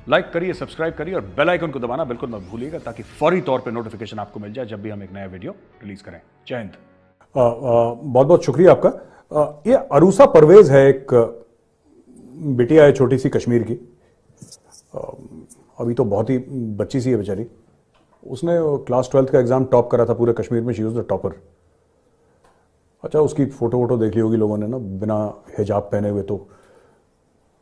Like करिए, subscribe करिए और बेल आइकन को दबाना बिल्कुल मत भूलिएगा, ताकि फौरी तौर पे नोटिफिकेशन आपको मिल जाए जब भी हम एक नया वीडियो रिलीज करें। जय हिंद। बहुत बहुत शुक्रिया आपका। ये अरूसा परवेज है, एक बिटिया है छोटी सी कश्मीर की। अभी तो बहुत ही बच्ची सी है बेचारी। उसने क्लास 12th का एग्जाम टॉप करा था पूरे कश्मीर में। She was the topper. अच्छा, उसकी फोटो वोटो देख ली होगी लोगों ने ना, बिना हिजाब पहने हुए। तो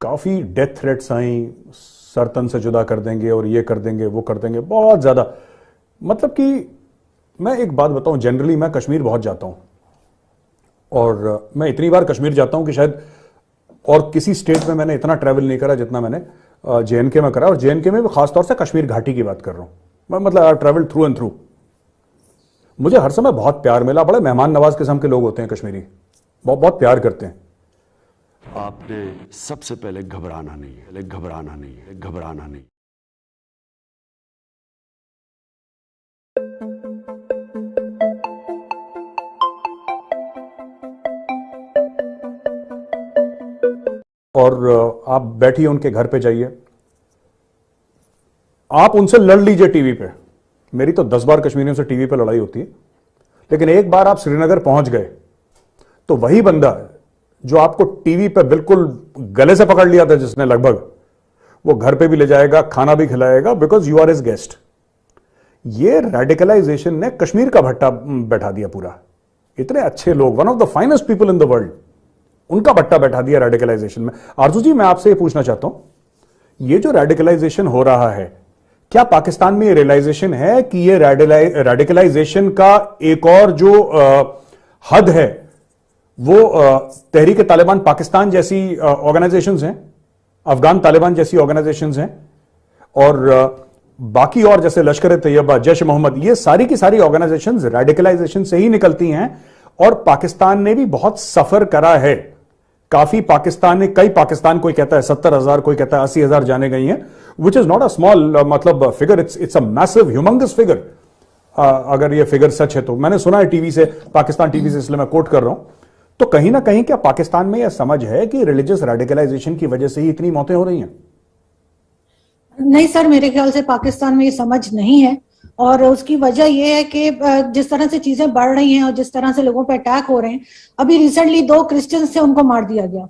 काफी डेथ थ्रेट्स आई, सर तन से जुदा कर देंगे और ये कर देंगे वो कर देंगे, बहुत ज्यादा। मतलब कि मैं एक बात बताऊं, जनरली मैं कश्मीर बहुत जाता हूं और मैं इतनी बार कश्मीर जाता हूं कि शायद और किसी स्टेट में मैंने इतना ट्रैवल नहीं करा जितना मैंने JNK में करा। और JNK में खासतौर से कश्मीर घाटी की बात कर रहा हूं मैं। मतलब I travel through and through. मुझे हर समय बहुत प्यार मिला। बड़े मेहमान नवाज किस्म के लोग होते हैं कश्मीरी, बहुत बहुत प्यार करते हैं। आपने सबसे पहले घबराना नहीं है, घबराना नहीं है, घबराना नहीं। और आप बैठिए उनके घर पे जाइए, आप उनसे लड़ लीजिए टीवी पे। मेरी तो 10 बार कश्मीरियों से टीवी पे लड़ाई होती है, लेकिन एक बार आप श्रीनगर पहुंच गए तो वही बंदा जो आपको टीवी पे बिल्कुल गले से पकड़ लिया था जिसने लगभग, वो घर पे भी ले जाएगा, खाना भी खिलाएगा, because you are his guest. ये रेडिकलाइजेशन ने कश्मीर का भट्टा बैठा दिया पूरा। इतने अच्छे लोग, one of the finest people in the world, उनका भट्टा बैठा दिया रेडिकलाइजेशन में। आरजू जी, मैं आपसे ये पूछना चाहता हूं, ये जो रेडिकलाइजेशन हो रहा है, क्या पाकिस्तान में ये रियलाइजेशन है कि ये रेडिकलाइजेशन का एक और जो हद है वो तहरीक तालिबान पाकिस्तान जैसी ऑर्गेनाइजेशंस हैं, अफगान तालिबान जैसी ऑर्गेनाइजेशंस हैं, और बाकी और जैसे लश्कर तैयबा, जैश मोहम्मद, ये सारी की सारी ऑर्गेनाइजेशंस रेडिकलाइजेशन से ही निकलती हैं। और पाकिस्तान ने भी बहुत सफर करा है। काफी पाकिस्तान ने, कई पाकिस्तान, कोई कहता है 70,000, कोई कहता है 80,000 जाने गई हैं, which is not a small मतलब figure, it's a massive humongous figure. अगर ये फिगर सच है तो। मैंने सुना है टीवी से, पाकिस्तान टीवी से, इसलिए मैं कोट कर रहा हूं। तो कहीं ना कहीं क्या पाकिस्तान में यह समझ है कि रिलीजियस रेडिकलाइजेशन की वजह से ही इतनी मौतें हो रही हैं? नहीं सर, मेरे ख्याल से पाकिस्तान में ये समझ नहीं है। और उसकी वजह यह है कि जिस तरह से चीजें बढ़ रही हैं और जिस तरह से लोगों पे अटैक हो रहे हैं, अभी रिसेंटली 2 क्रिश्चियंस थे, उनको मार दिया गया।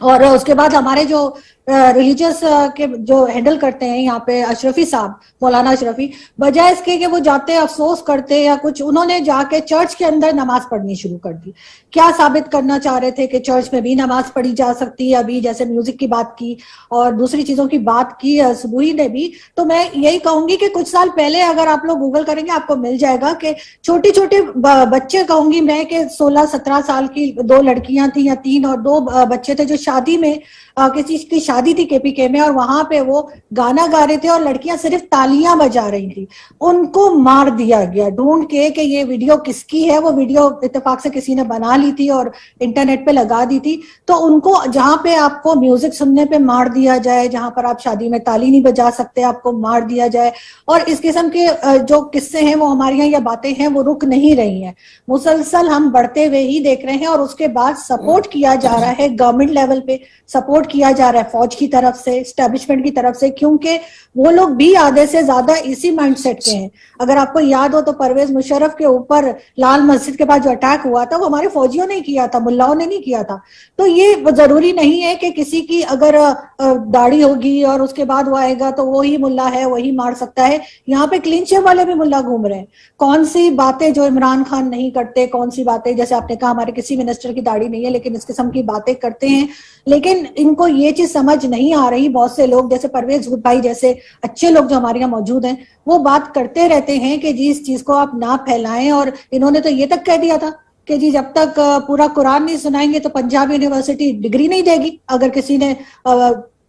और उसके बाद हमारे जो रिलीजियस के जो हैंडल करते हैं यहाँ पे, अशरफी साहब, मौलाना अशरफी, बजाय इसके कि वो जाते अफसोस करते या कुछ, उन्होंने जाके चर्च के अंदर नमाज पढ़नी शुरू कर दी। क्या साबित करना चाह रहे थे कि चर्च में भी नमाज पढ़ी जा सकती है। अभी जैसे म्यूजिक की बात की और दूसरी चीजों की बात की सुबुही ने भी, तो मैं यही कहूंगी कि कुछ साल पहले अगर आप लोग गूगल करेंगे आपको मिल जाएगा कि छोटी छोटे बच्चे, कहूंगी मैं कि 16-17 साल की 2 लड़कियां थी या 3, और 2 बच्चे थे जो शादी में, किसी की शादी थी KPK में, और वहां पे वो गाना गा रहे थे और लड़कियां सिर्फ तालियां बजा रही थी। उनको मार दिया गया ढूंढ के कि ये वीडियो किसकी है। वो वीडियो इत्तेफाक से किसी ने बना ली थी और इंटरनेट पे लगा दी थी। तो उनको, जहां पे आपको म्यूजिक सुनने पे मार दिया जाए, जहां पर आप शादी में ताली नहीं बजा सकते, आपको मार दिया जाए। और इस किस्म के जो किस्से हैं वो हमारे यहाँ, या बातें हैं, वो रुक नहीं रही हैं। मुसलसल हम बढ़ते हुए ही देख रहे हैं। और उसके बाद सपोर्ट किया जा रहा है, गवर्नमेंट लेवल पे सपोर्ट किया जा रहा है, फौज की तरफ से, एस्टेब्लिशमेंट की तरफ से, क्योंकि वो लोग भी आधे से ज्यादा इसी माइंडसेट के हैं। अगर आपको याद हो तो परवेज मुशर्रफ के ऊपर लाल मस्जिद के पास जो अटैक हुआ था, वो हमारे फौजियों ने किया था, मुल्लाओं ने नहीं किया था। तो ये जरूरी नहीं है कि किसी की अगर दाढ़ी होगी और उसके बाद वो आएगा तो वही मुल्ला है, वही मार सकता है। यहाँ पे क्लीन शेव वाले भी मुल्ला घूम रहे हैं। कौन सी बातें जो इमरान खान नहीं करते, कौन सी बातें, जैसे आपने कहा हमारे किसी मिनिस्टर की दाढ़ी नहीं है, लेकिन इस किस्म की बातें करते हैं। लेकिन इनको ये चीज समझ नहीं आ रही। बहुत से लोग, जैसे परवेज भाई जैसे अच्छे लोग जो हमारे यहाँ मौजूद हैं, वो बात करते रहते हैं कि जी इस चीज को आप ना फैलाएं। और इन्होंने तो ये तक कह दिया था कि जी जब तक पूरा कुरान नहीं सुनाएंगे तो पंजाब यूनिवर्सिटी डिग्री नहीं देगी। अगर किसी ने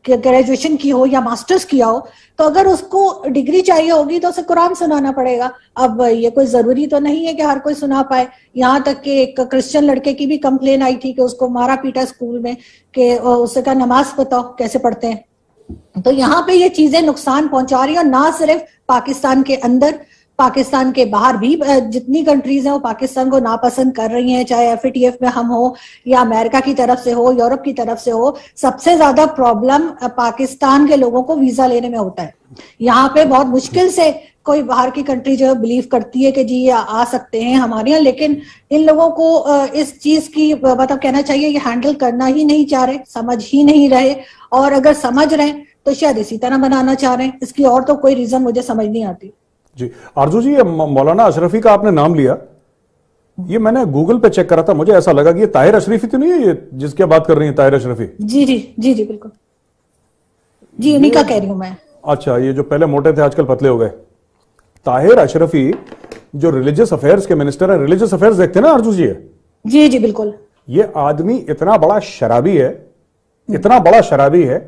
ग्रेजुएशन की हो या मास्टर्स किया हो, तो अगर उसको डिग्री चाहिए होगी तो उसे कुरान सुनाना पड़ेगा। अब ये कोई जरूरी तो नहीं है कि हर कोई सुना पाए। यहाँ तक कि एक क्रिश्चियन लड़के की भी कंप्लेन आई थी कि उसको मारा पीटा स्कूल में, कि उससे कहा नमाज बताओ कैसे पढ़ते हैं। तो यहाँ पे ये चीजें नुकसान पहुंचा रही है, और ना सिर्फ पाकिस्तान के अंदर, पाकिस्तान के बाहर भी जितनी कंट्रीज हैं वो पाकिस्तान को नापसंद कर रही हैं, चाहे एफएटीएफ में हम हो या अमेरिका की तरफ से हो, यूरोप की तरफ से हो। सबसे ज्यादा प्रॉब्लम पाकिस्तान के लोगों को वीजा लेने में होता है। यहाँ पे बहुत मुश्किल से कोई बाहर की कंट्री जो बिलीव करती है कि जी ये आ सकते हैं हमारे यहाँ, लेकिन इन लोगों को इस चीज की मतलब कहना चाहिए ये हैंडल करना ही नहीं चाह रहे, समझ ही नहीं रहे, और अगर समझ रहे हैं तो शायद इसी तरह बनाना चाह रहे हैं। इसकी और तो कोई रीजन मुझे समझ नहीं आती। जी आरजू जी, मौलाना अशरफी का आपने नाम लिया, ये मैंने गूगल पे चेक करा था, मुझे ऐसा लगा कि ये ताहिर अशरफी तो नहीं है ये जिसकी बात कर रही है, ताहिर अशरफी? जी जी जी जी बिल्कुल जी, उन्हीं का कह रही हूं मैं। अच्छा, ये जो पहले मोटे थे आजकल पतले हो गए, ताहिर अशरफी जो रिलीजियस अफेयर्स के मिनिस्टर है, रिलीजियस अफेयर्स देखते ना आरजू जी? जी जी बिल्कुल। ये आदमी इतना बड़ा शराबी है, इतना बड़ा शराबी है,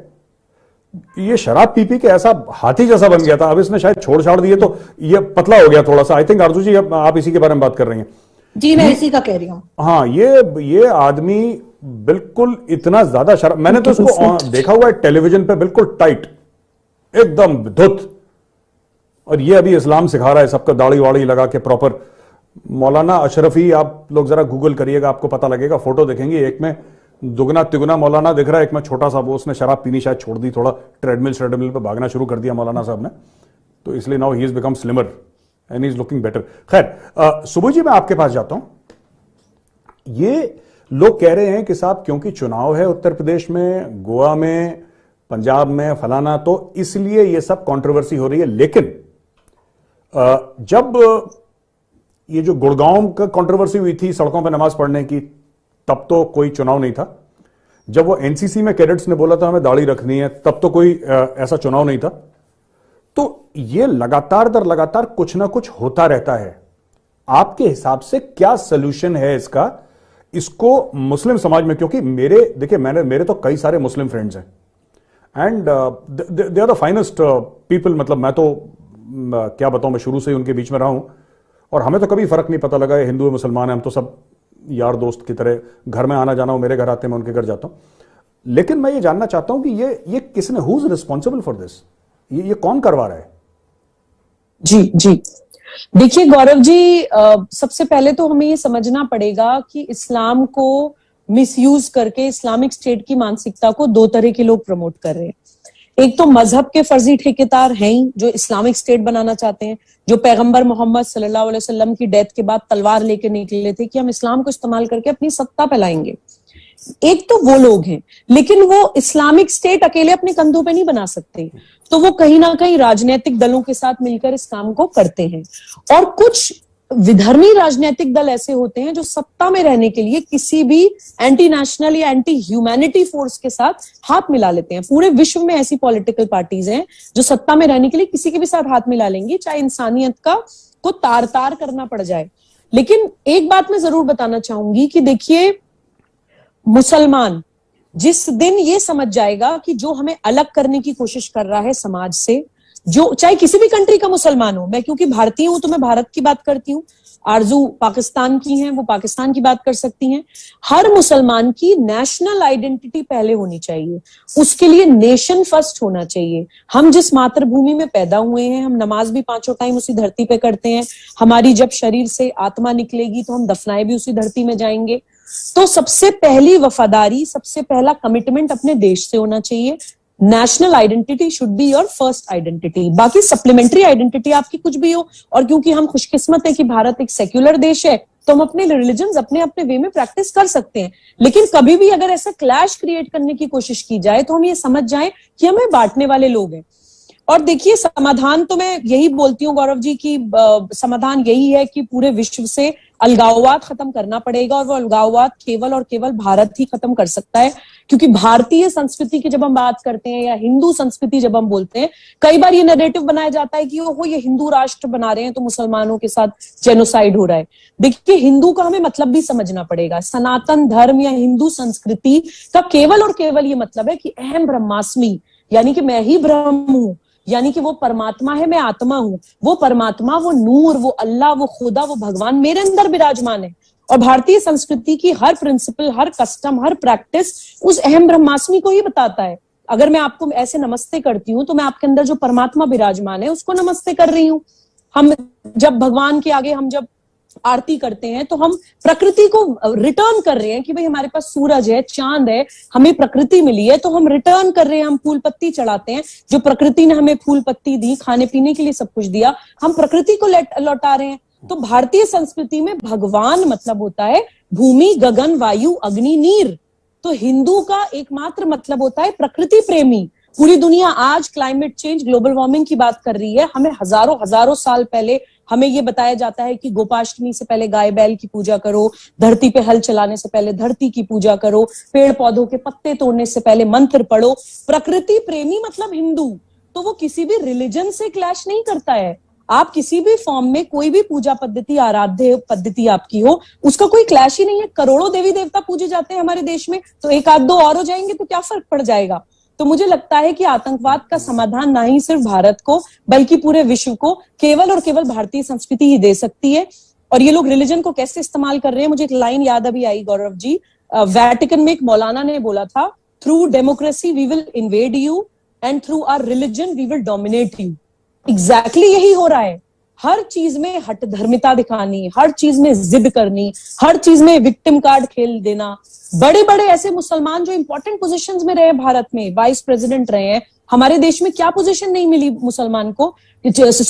ये शराब पी पी के ऐसा हाथी जैसा बन गया था। अब इसने शायद छोड़ छाड़ दिए तो ये पतला हो गया थोड़ा सा। आई थिंक आरजू जी आप इसी के बारे में बात कर रही हैं? जी मैं इसी का कह रही हूं। हाँ, ये आदमी बिल्कुल इतना ज्यादा शराब, मैंने तो इसको देखा हुआ है टेलीविजन पे, बिल्कुल टाइट, एकदम धुत, और ये अभी इस्लाम सिखा रहा है सबका, दाढ़ी वाड़ी लगा के प्रॉपर। मौलाना अशरफी आप लोग जरा गूगल करिएगा, आपको पता लगेगा, फोटो देखेंगे, एक में दुगना तिगुना मौलाना दिख रहा है, एक में छोटा सा। वो उसने शराब पीनी शायद छोड़ दी, थोड़ा ट्रेडमिल पे भागना शुरू कर दिया मौलाना साहब ने, तो इसलिए now he is become slimmer and he is looking better. खैर सुबह जी मैं आपके पास जाता हूं। ये लोग कह रहे हैं कि साहब क्योंकि चुनाव है उत्तर प्रदेश में, गोवा में, पंजाब में, फलाना, तो इसलिए ये सब कंट्रोवर्सी हो रही है। लेकिन जब ये जो गुड़गांव का कंट्रोवर्सी हुई थी सड़कों पर नमाज पढ़ने की, तब तो कोई चुनाव नहीं था। जब वो एनसीसी में कैडेट्स ने बोला था हमें दाढ़ी रखनी है, तब तो कोई ऐसा चुनाव नहीं था। तो ये लगातार दर लगातार कुछ ना कुछ होता रहता है। आपके हिसाब से क्या सोल्यूशन है इसका, इसको मुस्लिम समाज में? क्योंकि देखिए मेरे तो कई सारे मुस्लिम फ्रेंड्स हैं and they are the finest people. मतलब मैं तो क्या बताऊं, मैं शुरू से ही उनके बीच में रहा हूं और हमें तो कभी फर्क नहीं पता लगा है हिंदू है मुसलमान है, हम तो सब यार दोस्त की तरह, घर में आना जाना हो, मेरे घर आते हैं मैं उनके घर जाता हूं। लेकिन मैं ये जानना चाहता हूं कि ये किसने, who is responsible for this, ये कौन करवा रहा है? जी जी, देखिए गौरव जी, सबसे पहले तो हमें ये समझना पड़ेगा कि इस्लाम को मिसयूज करके इस्लामिक स्टेट की मानसिकता को दो तरह के लोग प्रमोट कर रहे हैं। एक तो मजहब के फर्जी ठेकेदार हैं ही, जो इस्लामिक स्टेट बनाना चाहते हैं, जो पैगंबर मोहम्मद सल्लल्लाहु अलैहि वसल्लम की डेथ के बाद तलवार लेके निकले थे कि हम इस्लाम को इस्तेमाल करके अपनी सत्ता फैलाएंगे। एक तो वो लोग हैं, लेकिन वो इस्लामिक स्टेट अकेले अपने कंधों पे नहीं बना सकते, तो वो कहीं ना कहीं राजनीतिक दलों के साथ मिलकर इस काम को करते हैं। और कुछ विधर्मी राजनीतिक दल ऐसे होते हैं जो सत्ता में रहने के लिए किसी भी एंटी नेशनल या एंटी ह्यूमैनिटी फोर्स के साथ हाथ मिला लेते हैं। पूरे विश्व में ऐसी पॉलिटिकल पार्टीज हैं जो सत्ता में रहने के लिए किसी के भी साथ हाथ मिला लेंगी, चाहे इंसानियत को तार तार करना पड़ जाए। लेकिन एक बात मैं जरूर बताना चाहूंगी कि देखिए, मुसलमान जिस दिन ये समझ जाएगा कि जो हमें अलग करने की कोशिश कर रहा है समाज से, जो चाहे किसी भी कंट्री का मुसलमान हो, मैं क्योंकि भारतीय हूं तो मैं भारत की बात करती हूँ, आरजू पाकिस्तान की हैं, वो पाकिस्तान की बात कर सकती हैं। हर मुसलमान की नेशनल आइडेंटिटी पहले होनी चाहिए, उसके लिए नेशन फर्स्ट होना चाहिए। हम जिस मातृभूमि में पैदा हुए हैं, हम नमाज भी 5 टाइम उसी धरती पे करते हैं, हमारी जब शरीर से आत्मा निकलेगी तो हम दफनाए भी उसी धरती में जाएंगे। तो सबसे पहली वफादारी, सबसे पहला कमिटमेंट अपने देश से होना चाहिए। National identity should be your first identity. बाकी सप्लीमेंट्री आइडेंटिटी आपकी कुछ भी हो, और क्योंकि हम खुशकिस्मत है कि भारत एक सेक्युलर देश है, तो हम अपने रिलीजन अपने अपने वे में प्रैक्टिस कर सकते हैं। लेकिन कभी भी अगर ऐसा क्लैश क्रिएट करने की कोशिश की जाए तो हम ये समझ जाएं कि हमें बांटने वाले लोग हैं। और देखिए, समाधान तो मैं यही बोलती हूँ गौरव जी की समाधान यही है कि पूरे विश्व से अलगाववाद खत्म करना पड़ेगा, और वो अलगाववाद केवल और केवल भारत ही खत्म कर सकता है। क्योंकि भारतीय संस्कृति की जब हम बात करते हैं या हिंदू संस्कृति जब हम बोलते हैं, कई बार ये नैरेटिव बनाया जाता है कि वो ये हिंदू राष्ट्र बना रहे हैं तो मुसलमानों के साथ जेनोसाइड हो रहा है। देखिए, हिंदू का हमें मतलब भी समझना पड़ेगा। सनातन धर्म या हिंदू संस्कृति का केवल और केवल ये मतलब है कि अहम ब्रह्मास्मि, यानी कि मैं ही ब्रह्म हूं, यानी कि वो परमात्मा है, मैं आत्मा हूं। वो परमात्मा, वो नूर, वो अल्लाह, वो खुदा, वो भगवान मेरे अंदर विराजमान है। और भारतीय संस्कृति की हर प्रिंसिपल, हर कस्टम, हर प्रैक्टिस उस अहम ब्रह्मास्मि को ही बताता है। अगर मैं आपको ऐसे नमस्ते करती हूँ तो मैं आपके अंदर जो परमात्मा विराजमान है उसको नमस्ते कर रही हूँ। हम जब भगवान के आगे हम जब आरती करते हैं तो हम प्रकृति को रिटर्न कर रहे हैं कि भाई हमारे पास सूरज है, चांद है, हमें प्रकृति मिली है, तो हम रिटर्न कर रहे हैं, हम फूल पत्ती चढ़ाते हैं, जो प्रकृति ने हमें फूल पत्ती दी, खाने पीने के लिए सब कुछ दिया, हम प्रकृति को लौटा रहे हैं। तो भारतीय संस्कृति में भगवान मतलब होता है भूमि, गगन, वायु, अग्नि, नीर। तो हिंदू का एकमात्र मतलब होता है प्रकृति प्रेमी। पूरी दुनिया आज क्लाइमेट चेंज, ग्लोबल वार्मिंग की बात कर रही है। हमें हजारों साल पहले हमें ये बताया जाता है कि गोपाष्टमी से पहले गाय बैल की पूजा करो, धरती पे हल चलाने से पहले धरती की पूजा करो, पेड़ पौधों के पत्ते तोड़ने से पहले मंत्र पढ़ो। प्रकृति प्रेमी मतलब हिंदू। तो वो किसी भी रिलीजन से क्लैश नहीं करता है। आप किसी भी फॉर्म में कोई भी पूजा पद्धति, आराध्य पद्धति आपकी हो, उसका कोई क्लैश ही नहीं है। करोड़ों देवी देवता पूजे जाते हैं हमारे देश में, तो एक आध दो और हो जाएंगे तो क्या फर्क पड़ जाएगा। तो मुझे लगता है कि आतंकवाद का समाधान ना ही सिर्फ भारत को बल्कि पूरे विश्व को केवल और केवल भारतीय संस्कृति ही दे सकती है। और ये लोग रिलीजन को कैसे इस्तेमाल कर रहे हैं, मुझे एक लाइन याद अभी आई गौरव जी, वैटिकन में एक मौलाना ने बोला था, through democracy we will invade you and through our religion we will dominate you. Exactly यही हो रहा है। हर चीज में हट धर्मिता दिखानी, हर चीज में जिद करनी, हर चीज में विक्टिम कार्ड खेल देना। बड़े बड़े ऐसे मुसलमान जो इंपॉर्टेंट पोजीशंस में रहे, भारत में वाइस प्रेसिडेंट रहे हैं, हमारे देश में क्या पोजीशन नहीं मिली मुसलमान को।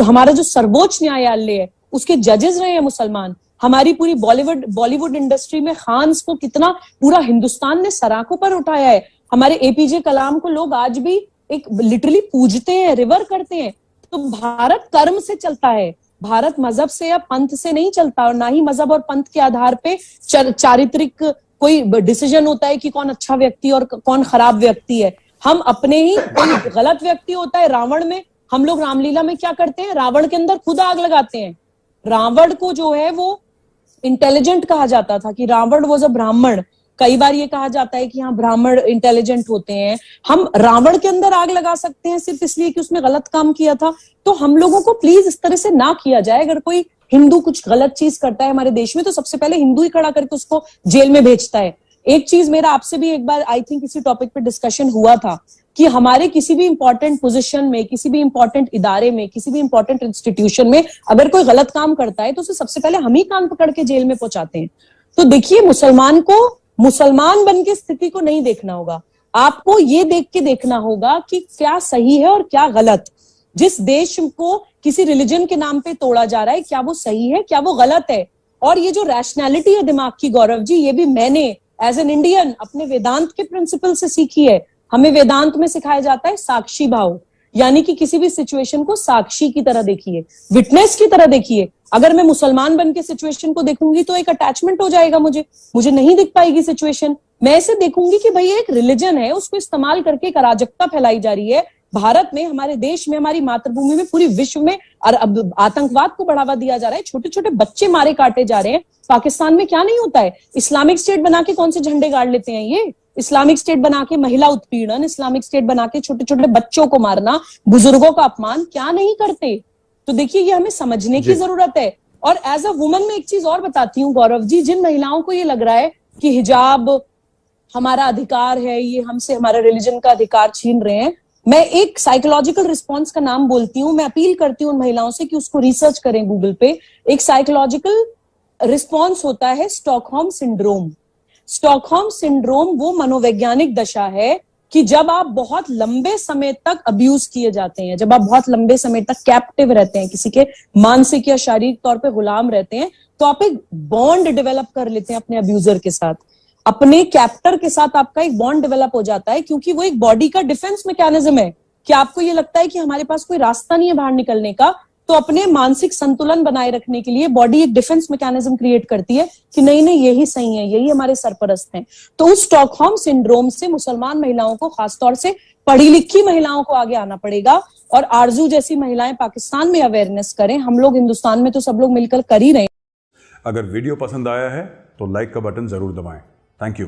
हमारा जो सर्वोच्च न्यायालय है उसके जजेस रहे हैं मुसलमान। हमारी पूरी बॉलीवुड इंडस्ट्री में खान्स को कितना पूरा हिंदुस्तान ने सराखों पर उठाया है। हमारे एपीजे कलाम को लोग आज भी एक लिटरली पूजते हैं, रिवर करते हैं। तो भारत कर्म से चलता है, भारत मजहब से या पंथ से नहीं चलता, और ना ही मजहब और पंथ के आधार पे चारित्रिक कोई डिसीजन होता है कि कौन अच्छा व्यक्ति और कौन खराब व्यक्ति है। हम अपने ही, कोई गलत व्यक्ति होता है रावण में, हम लोग रामलीला में क्या करते हैं, रावण के अंदर खुद आग लगाते हैं। रावण को जो है वो इंटेलिजेंट कहा जाता था कि रावण वॉज अ ब्राह्मण। कई बार ये कहा जाता है कि हाँ ब्राह्मण इंटेलिजेंट होते हैं। हम रावण के अंदर आग लगा सकते हैं सिर्फ इसलिए कि उसने गलत काम किया था। तो हम लोगों को प्लीज इस तरह से ना किया जाए। अगर कोई हिंदू कुछ गलत चीज करता है हमारे देश में तो सबसे पहले हिंदू ही खड़ा करके उसको जेल में भेजता है। एक चीज मेरा आपसे भी एक बार आई थिंक इसी टॉपिक पे डिस्कशन हुआ था कि हमारे किसी भी इंपॉर्टेंट पोजीशन में, किसी भी इंपॉर्टेंट इदारे में, किसी भी इंपॉर्टेंट इंस्टीट्यूशन में अगर कोई गलत काम करता है तो उसे सबसे पहले हम ही कान पकड़ के जेल में पहुंचाते हैं। तो देखिए, मुसलमान को मुसलमान बन के स्थिति को नहीं देखना होगा, आपको ये देख के देखना होगा कि क्या सही है और क्या गलत। जिस देश को किसी रिलीजन के नाम पे तोड़ा जा रहा है, क्या वो सही है, क्या वो गलत है। और ये जो रैशनैलिटी है दिमाग की गौरव जी, ये भी मैंने एज एन इंडियन अपने वेदांत के प्रिंसिपल से सीखी है। हमें वेदांत में सिखाया जाता है साक्षी भाव, यानी कि किसी भी सिचुएशन को साक्षी की तरह देखिए, विटनेस की तरह देखिए। अगर मैं मुसलमान बन के सिचुएशन को देखूंगी तो एक अटैचमेंट हो जाएगा, मुझे नहीं दिख पाएगी सिचुएशन। मैं ऐसे देखूंगी कि भाई एक रिलीजन है, उसको इस्तेमाल करके एक अराजकता फैलाई जा रही है भारत में, हमारे देश में, हमारी मातृभूमि में, पूरी विश्व में। और अब आतंकवाद को बढ़ावा दिया जा रहा है, छोटे छोटे बच्चे मारे काटे जा रहे हैं। पाकिस्तान में क्या नहीं होता है। इस्लामिक स्टेट बना के कौन से झंडे गाड़ लेते हैं ये। इस्लामिक स्टेट बना के महिला उत्पीड़न, इस्लामिक स्टेट बना के छोटे छोटे बच्चों को मारना, बुजुर्गों का अपमान, क्या नहीं करते। तो देखिए, ये हमें समझने की जरूरत है। और एज अ वुमन में एक चीज और बताती हूँ गौरव जी, जिन महिलाओं को ये लग रहा है कि हिजाब हमारा अधिकार है, ये हमसे हमारा रिलीजन का अधिकार छीन रहे हैं, मैं एक साइकोलॉजिकल रिस्पॉन्स का नाम बोलती हूँ। मैं अपील करती हूँ उन महिलाओं से कि उसको रिसर्च करें गूगल पे। एक साइकोलॉजिकल रिस्पॉन्स होता है स्टॉकहोम सिंड्रोम। स्टॉकहोम सिंड्रोम वो मनोवैज्ञानिक दशा है कि जब आप बहुत लंबे समय तक अब्यूज किए जाते हैं, जब आप बहुत लंबे समय तक कैप्टिव रहते हैं, किसी के मानसिक या शारीरिक तौर पे गुलाम रहते हैं, तो आप एक बॉन्ड डेवलप कर लेते हैं अपने अब्यूजर के साथ। अपने कैप्टर के साथ आपका एक बॉन्ड डेवलप हो जाता है, क्योंकि वो एक बॉडी का डिफेंस मैकेनिज्म है कि आपको ये लगता है कि हमारे पास कोई रास्ता नहीं है बाहर निकलने का, तो अपने मानसिक संतुलन बनाए रखने के लिए बॉडी एक डिफेंस मैकेनिज्म क्रिएट करती है कि नहीं नहीं यही सही है, यही हमारे सरपरस्त हैं। तो उस स्टॉकहोम सिंड्रोम से मुसलमान महिलाओं को, खासतौर से पढ़ी लिखी महिलाओं को आगे आना पड़ेगा। और आरजू जैसी महिलाएं पाकिस्तान में अवेयरनेस करें, हम लोग हिंदुस्तान में तो सब लोग मिलकर कर ही रहे हैं। अगर वीडियो पसंद आया है तो लाइक का बटन जरूर दबाएं। Thank you.